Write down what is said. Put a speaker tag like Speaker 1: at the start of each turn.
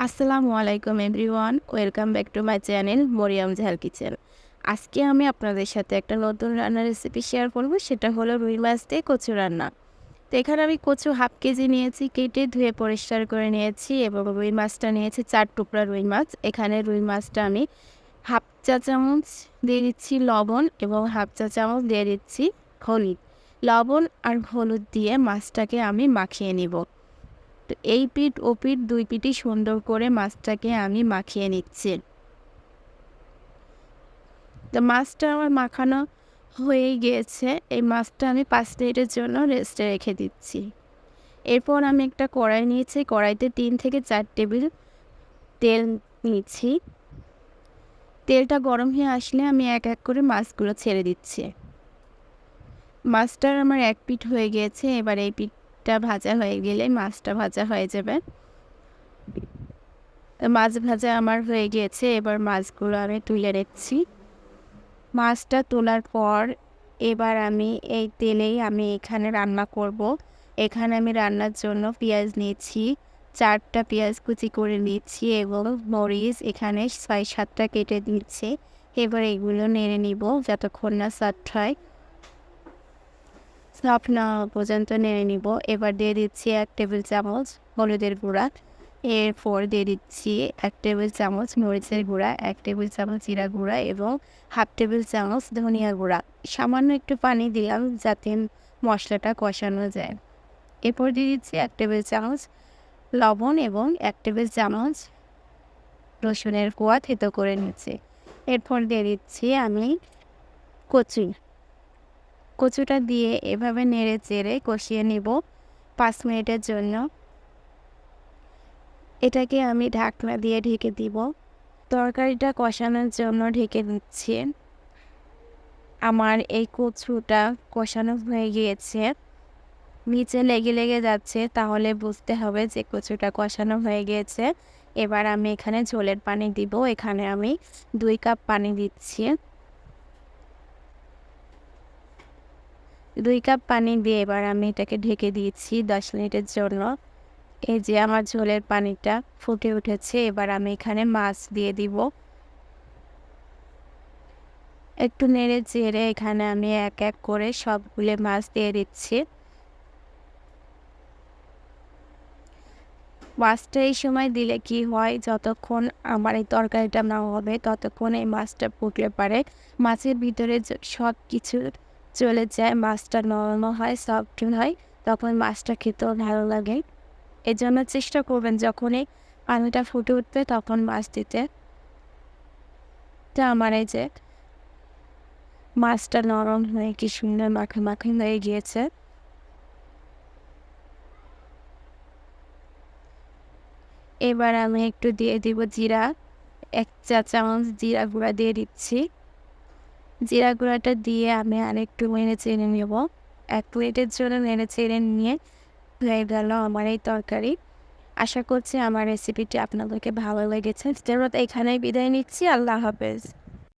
Speaker 1: আসসালামু আলাইকুম everyone, welcome back to my channel Mariam Jhal kitchen. আজকে আমি আপনাদের সাথে একটা নতুন রান্নার রেসিপি শেয়ার করব, সেটা হলো রুই মাছ দিয়ে কচু রান্না। তো এখানে আমি কচু হাফ কেজি নিয়েছি, কেটে ধুয়ে পরিষ্কার করে নিয়েছি এবং রুই মাছটা নিয়েছি 4 টুকরা রুই মাছ। এখানে রুই মাছটা আমি হাফ চা চামচ দিয়ে দিচ্ছি লবণ এবং হাফ চা চামচ দিয়ে দিচ্ছি হলুদ। লবণ আর হলুদ দিয়ে মাছটাকে আমি মাখিয়ে নিব। তো এই পিঠ ও পিঠ দুই পিঠই সুন্দর করে মাছটাকে আমি মাখিয়ে নিচ্ছি। তো মাছটা আমার মাখানো হয়ে গিয়েছে। এই মাছটা আমি 5 মিনিটের জন্য রেস্টে রেখে দিচ্ছি। এরপর আমি একটা কড়াই নিয়েছি, কড়াইতে 3 থেকে 4 টেবিল তেল নিচ্ছি। তেলটা গরম হয়ে আসলে আমি এক এক করে মাছগুলো ছেড়ে দিচ্ছি। মাছটার আমার এক পিঠ হয়ে গিয়েছে, এবার এই পিঠটা ভাজা হয়ে গেলে মাছটা ভাজা হয়ে যাবে। মাছ ভাজা আমার হয়ে গিয়েছে, এবার মাছগুলো আমি তুলে নিচ্ছি। মাছটা তোলার পর এবার আমি এই তেলেই আমি এখানে রান্না করব। এখানে আমি রান্নার জন্য পেঁয়াজ নিয়েছি, 4টা পেঁয়াজ কুচি করে নিচ্ছি এবং মরিচ এখানে 6-7টা কেটে দিচ্ছি। এবার এগুলো নেড়ে নিব যতক্ষণ না সফট হয়, সফট না পর্যন্ত নেড়ে নিব। এবার দিয়ে দিচ্ছি 1 টেবিল চামচ হলুদের গুঁড়া, এরপর দিয়ে দিচ্ছি 1 টেবিল চামচ মরিচের গুঁড়া, 1 টেবিল চামচ জিরা গুঁড়া এবং হাফ টেবিল চামচ ধনিয়া গুঁড়া। সামান্য একটু পানি দিলাম যাতে মশলাটা কষানো যায়। এরপর দিয়ে দিচ্ছি 1 টেবিল চামচ লবণ এবং 1 টেবিল চামচ রসুনের কোয়া থেতো করে নিচ্ছি। এরপর দিয়ে দিচ্ছি আমি কচুটা দিয়ে এভাবে নেড়ে চেড়ে কষিয়ে নিব 5 মিনিটের জন্য। এটাকে আমি ঢাকনা দিয়ে ঢেকে দিব। তরকারিটা কষানোর জন্য ঢেকে দিচ্ছি। আমার এই কচুটা কষানো হয়ে গিয়েছে, নিচে লেগে লেগে যাচ্ছে, তাহলে বুঝতে হবে যে কচুটা কষানো হয়ে গিয়েছে। এবার আমি এখানে ঝোলের পানি দিব। এখানে আমি 2 কাপ পানি দিচ্ছি। 2 কাপ পানি দিয়ে এবার আমি এটাকে ঢেকে দিয়েছি 10 মিনিটের জন্য। এই যে আমার ঝোলের পানিটা ফুটে উঠেছে, এবার আমি এখানে মাছ দিয়ে দিব। একটু নেড়ে চেড়ে এখানে আমি এক এক করে সবগুলো মাছ দিয়ে দিচ্ছি। মাছটা এই সময় দিলে কি হয়, যতক্ষণ আমার এই তরকারিটা না হবে ততক্ষণ এই মাছটা ফুটলে পারে মাছের ভিতরে সব কিছু চলে যায়, মাছটা নরম হয়, সফট হয়, তখন মাছটা খেতেও ভালো লাগে। এই জন্য চেষ্টা করবেন যখনই পানিটা ফুটে উঠবে তখন মাছ দিতে। তো আমার এই যে মাছটা নরম হয়ে কি সুন্দর মাখা মাখা হয়ে গিয়েছে। এবার আমি একটু দিয়ে দিব জিরা, 1 চা চামচ জিরা গুঁড়া দিয়ে দিচ্ছি। জিরা গুঁড়াটা দিয়ে আমি আরেকটু নেড়ে চেড়ে নেব। 1 মিনিটের জন্য নেড়ে চেড়ে নিয়ে হয়ে গেল আমার এই তরকারি। আশা করছি আমার রেসিপিটি আপনাদেরকে ভালো লেগেছে। এখানেই বিদায় নিচ্ছি। আল্লাহ হাফেজ।